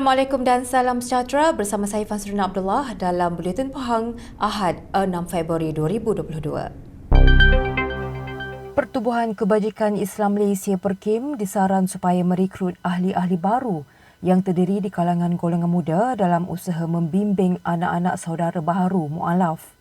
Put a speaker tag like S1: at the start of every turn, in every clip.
S1: Assalamualaikum dan salam sejahtera, bersama saya Fasrina Abdullah dalam Buletin Pahang Ahad 6 Februari 2022. Pertubuhan Kebajikan Islam Malaysia PERKIM disaran supaya merekrut ahli-ahli baru yang terdiri di kalangan golongan muda dalam usaha membimbing anak-anak saudara baharu mualaf.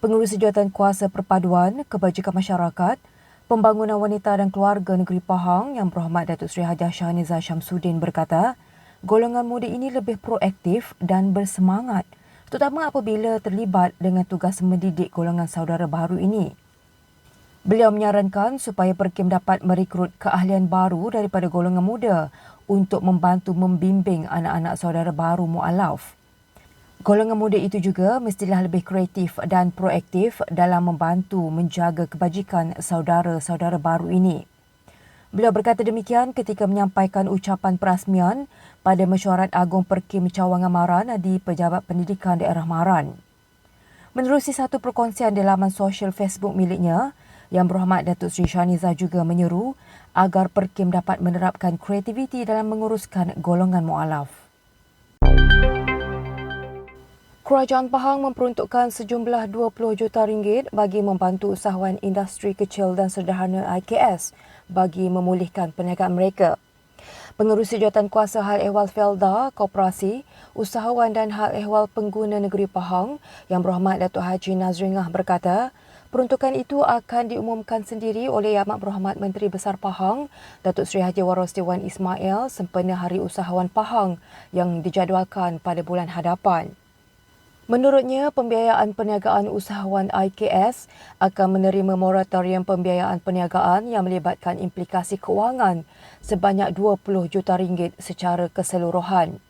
S1: Pengurusi Jawatankuasa Perpaduan Kebajikan Masyarakat, Pembangunan Wanita dan Keluarga Negeri Pahang Yang Berhormat Datuk Seri Hajah Shahniza Syamsuddin berkata, golongan muda ini lebih proaktif dan bersemangat, terutama apabila terlibat dengan tugas mendidik golongan saudara baharu ini. Beliau menyarankan supaya PERKIM dapat merekrut keahlian baru daripada golongan muda untuk membantu membimbing anak-anak saudara baharu mualaf. Golongan muda itu juga mestilah lebih kreatif dan proaktif dalam membantu menjaga kebajikan saudara-saudara baru ini. Beliau berkata demikian ketika menyampaikan ucapan perasmian pada Mesyuarat Agung PERKIM Cawangan Maran di Pejabat Pendidikan Daerah Maran. Menerusi satu perkongsian di laman sosial Facebook miliknya, Yang Berhormat Datuk Seri Shahniza juga menyeru agar PERKIM dapat menerapkan kreativiti dalam menguruskan golongan mualaf. Kerajaan Pahang memperuntukkan sejumlah 20 juta ringgit bagi membantu usahawan industri kecil dan sederhana IKS bagi memulihkan perniagaan mereka. Pengerusi Jawatankuasa Hal Ehwal Felda, Koperasi, Usahawan dan Hal Ehwal Pengguna Negeri Pahang Yang Berhormat Datuk Haji Nazringah berkata, peruntukan itu akan diumumkan sendiri oleh Yang Amat Berhormat Menteri Besar Pahang, Datuk Seri Haji Waros Dewan Ismail sempena Hari Usahawan Pahang yang dijadualkan pada bulan hadapan. Menurutnya, pembiayaan perniagaan usahawan IKS akan menerima moratorium pembiayaan perniagaan yang melibatkan implikasi kewangan sebanyak 20 juta ringgit secara keseluruhan.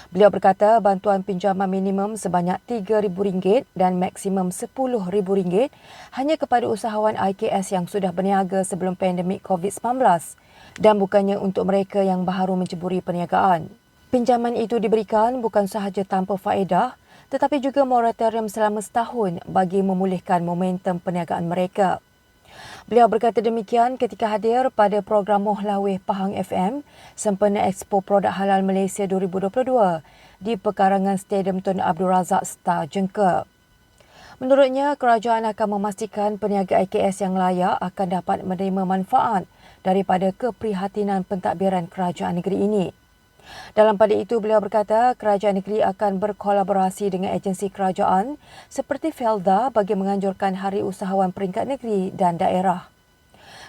S1: Beliau berkata bantuan pinjaman minimum sebanyak RM3,000 dan maksimum RM10,000 hanya kepada usahawan IKS yang sudah berniaga sebelum pandemik COVID-19 dan bukannya untuk mereka yang baharu menceburi perniagaan. Pinjaman itu diberikan bukan sahaja tanpa faedah, tetapi juga moratorium selama setahun bagi memulihkan momentum perniagaan mereka. Beliau berkata demikian ketika hadir pada program Mohlawih Pahang FM sempena Expo Produk Halal Malaysia 2022 di pekarangan Stadium Tun Abdul Razak Star Jengka. Menurutnya, kerajaan akan memastikan peniaga IKS yang layak akan dapat menerima manfaat daripada keprihatinan pentadbiran kerajaan negeri ini. Dalam pada itu, beliau berkata kerajaan negeri akan berkolaborasi dengan agensi kerajaan seperti Felda bagi menganjurkan Hari Usahawan peringkat negeri dan daerah.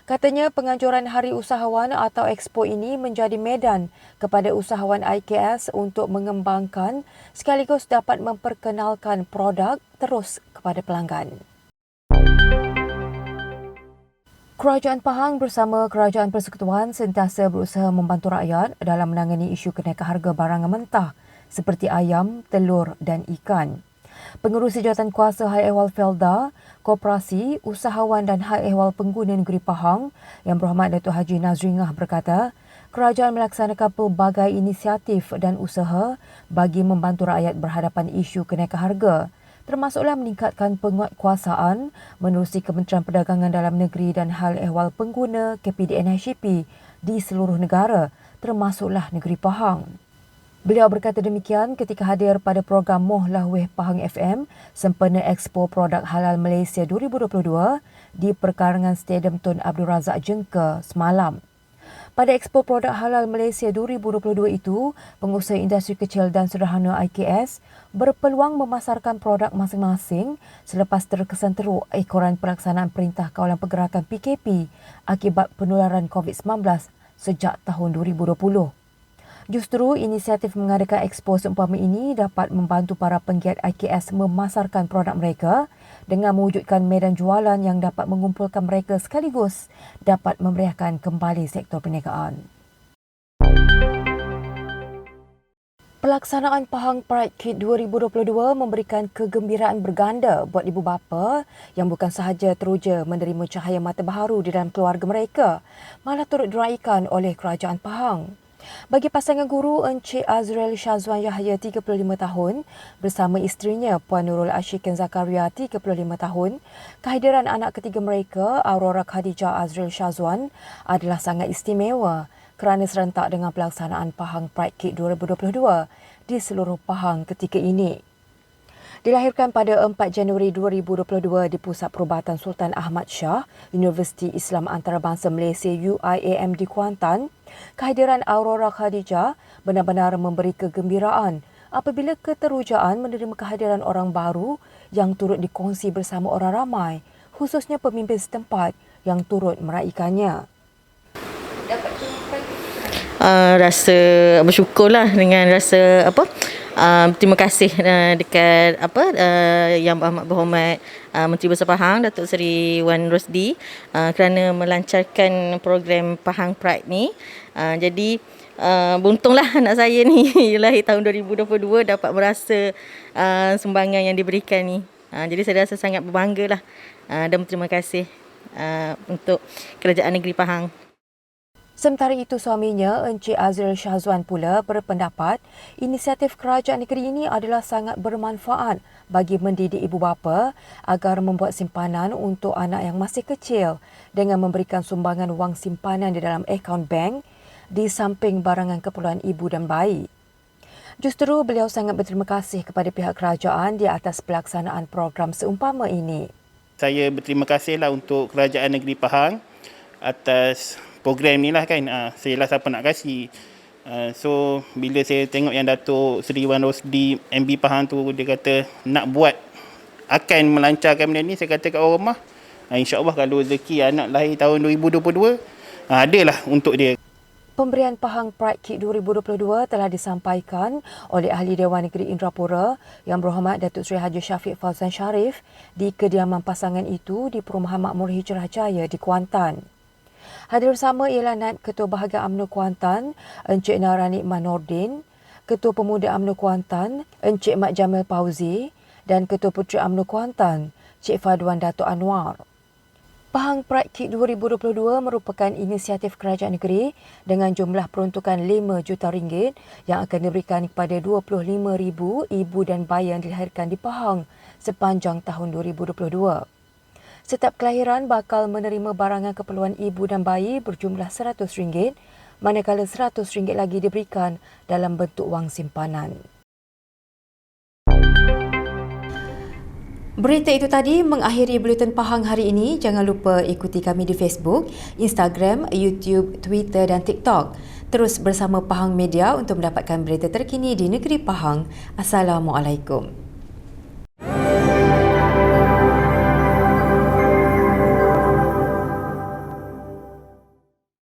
S1: Katanya penganjuran Hari Usahawan atau Expo ini menjadi medan kepada usahawan IKS untuk mengembangkan sekaligus dapat memperkenalkan produk terus kepada pelanggan. Kerajaan Pahang bersama Kerajaan Persekutuan sentiasa berusaha membantu rakyat dalam menangani isu kenaikan harga barangan mentah seperti ayam, telur dan ikan. Pengerusi Jawatankuasa Hal Ehwal Felda, Koperasi, Usahawan dan Hal Ehwal Pengguna Negeri Pahang Yang Berhormat Datuk Haji Nazringah berkata, kerajaan melaksanakan pelbagai inisiatif dan usaha bagi membantu rakyat berhadapan isu kenaikan harga, termasuklah meningkatkan penguatkuasaan menerusi Kementerian Perdagangan Dalam Negeri dan Hal Ehwal Pengguna KPDN-HCP di seluruh negara, termasuklah negeri Pahang. Beliau berkata demikian ketika hadir pada program Mohlawih Pahang FM sempena Expo Produk Halal Malaysia 2022 di perkarangan Stadium Tun Abdul Razak Jengka semalam. Pada Expo Produk Halal Malaysia 2022 itu, pengusaha industri kecil dan sederhana IKS berpeluang memasarkan produk masing-masing selepas terkesan teruk ekoran pelaksanaan Perintah Kawalan Pergerakan PKP akibat penularan COVID-19 sejak tahun 2020. Justru inisiatif mengadakan expo seumpama ini dapat membantu para penggiat IKS memasarkan produk mereka dengan mewujudkan medan jualan yang dapat mengumpulkan mereka sekaligus dapat memeriahkan kembali sektor perniagaan. Pelaksanaan Pahang Pride Kit 2022 memberikan kegembiraan berganda buat ibu bapa yang bukan sahaja teruja menerima cahaya mata baharu di dalam keluarga mereka, malah turut diraikan oleh Kerajaan Pahang. Bagi pasangan guru Encik Azrael Shazwan Yahya 35 tahun bersama isterinya Puan Nurul Ashikin Zakaria 35 tahun, kehadiran anak ketiga mereka Aurora Khadijah Azrael Shazwan adalah sangat istimewa kerana serentak dengan pelaksanaan Pahang Pride Kit 2022 di seluruh Pahang ketika ini. Dilahirkan pada 4 Januari 2022 di Pusat Perubatan Sultan Ahmad Shah, Universiti Islam Antarabangsa Malaysia UIAM di Kuantan, kehadiran Aurora Khadijah benar-benar memberi kegembiraan apabila keterujaan menerima kehadiran orang baru yang turut dikongsi bersama orang ramai, khususnya pemimpin setempat yang turut meraikannya.
S2: Rasa bersyukurlah dengan rasa terima kasih dekat Yang Amat Berhormat Menteri Besar Pahang Datuk Seri Wan Rosdi kerana melancarkan program Pahang Pride ni. Jadi beruntunglah anak saya ni lahir tahun 2022 dapat merasa sumbangan yang diberikan ni. Jadi saya rasa sangat berbanggalah dan berterima kasih untuk Kerajaan Negeri Pahang.
S1: Sementara itu, suaminya, Encik Azril Syahzuan pula berpendapat inisiatif kerajaan negeri ini adalah sangat bermanfaat bagi mendidik ibu bapa agar membuat simpanan untuk anak yang masih kecil dengan memberikan sumbangan wang simpanan di dalam akaun bank di samping barangan keperluan ibu dan bayi. Justru beliau sangat berterima kasih kepada pihak kerajaan di atas pelaksanaan program seumpama ini.
S3: Saya berterima kasihlah untuk Kerajaan Negeri Pahang atas program ni lah kan. Saya lah siapa nak kasih. So bila saya tengok yang Datuk Seri Wan Rosdi MB Pahang tu, dia kata nak buat, akan melancarkan benda ni, saya kata kat orang rumah, insya-Allah kalau rezeki anak lahir tahun 2022 adalah untuk dia.
S1: Pemberian Pahang Pride Kit 2022 telah disampaikan oleh Ahli Dewan Negeri Indrapura Yang Berhormat Datuk Seri Haji Syafiq Fauzan Sharif di kediaman pasangan itu di Perumahan Makmur Hijrah Jaya di Kuantan. Hadir bersama ialah Naib Ketua Bahagian UMNO Kuantan, Encik Narani Manordin, Ketua Pemuda UMNO Kuantan, Encik Mat Jamil Pauzi dan Ketua Puteri UMNO Kuantan, Cik Fadwan Dato' Anwar. Pahang Pride Kit 2022 merupakan inisiatif kerajaan negeri dengan jumlah peruntukan RM5 juta yang akan diberikan kepada 25,000 ibu dan bayi yang dilahirkan di Pahang sepanjang tahun 2022. Setiap kelahiran bakal menerima barangan keperluan ibu dan bayi berjumlah RM100, manakala RM100 lagi diberikan dalam bentuk wang simpanan. Berita itu tadi mengakhiri Buletin Pahang hari ini. Jangan lupa ikuti kami di Facebook, Instagram, YouTube, Twitter dan TikTok. Terus bersama Pahang Media untuk mendapatkan berita terkini di negeri Pahang. Assalamualaikum.